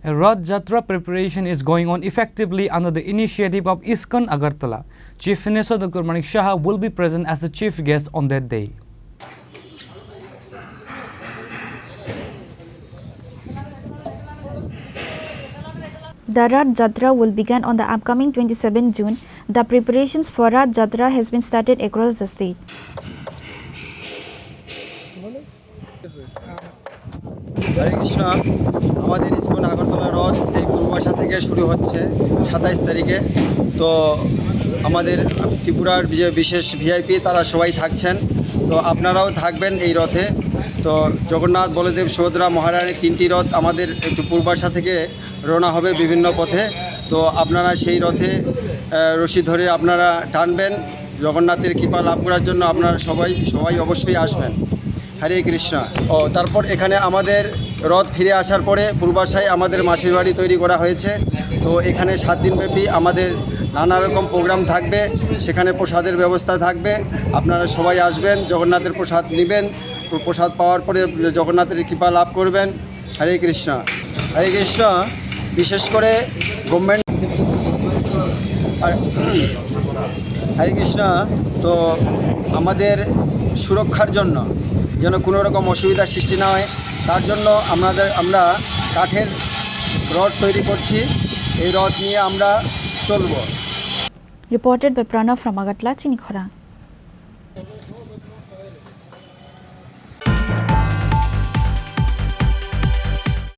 A Rath Jatra preparation is going on effectively under the initiative of ISKCON Agartala. Chief Minister Dr. Manik Saha will be present as the chief guest on that day. The Rath Jatra will begin on the upcoming 27 June. The preparations for Rath Jatra has been started across the state. হরে কৃষ্ণ। আমাদের ISKCON Agartala রথ এই পূর্বাশা থেকে শুরু হচ্ছে 27 তারিখে। তো আমাদের ত্রিপুরার যে বিশেষ ভিআইপি তারা সবাই থাকছেন, তো আপনারাও থাকবেন এই রথে। তো জগন্নাথ, বলদেব, সুভদ্রা, মহারানীর 3টি রথ আমাদের একটু পূর্বাশা থেকে রওনা হবে বিভিন্ন পথে। তো আপনারা সেই রথে রশি ধরে আপনারা টানবেন, জগন্নাথের কৃপা লাভ করার জন্য আপনারা সবাই অবশ্যই আসবেন। হরে কৃষ্ণ। তারপর এখানে আমাদের রথ ফিরে আসার পরে পূর্বাশায় আমাদের মাসির বাড়ি তৈরি করা হয়েছে। তো এখানে 7 দিনব্যাপী আমাদের নানা রকম প্রোগ্রাম থাকবে, সেখানে প্রসাদের ব্যবস্থা থাকবে। আপনারা সবাই আসবেন, জগন্নাথের প্রসাদ নেবেন, প্রসাদ পাওয়ার পরে জগন্নাথের কৃপা লাভ করবেন। হরে কৃষ্ণ। হরে কৃষ্ণ। বিশেষ করে গভর্নমেন্ট হরে কৃষ্ণ। তো আমাদের সুরক্ষার জন্য যেন কোনো রকম অসুবিধার সৃষ্টি না হয়, তার জন্য আমরা কাঠের রড তৈরি করছি। এই রড নিয়ে আমরা চলব। Reported by Pranav from Agartala, Chinikhara.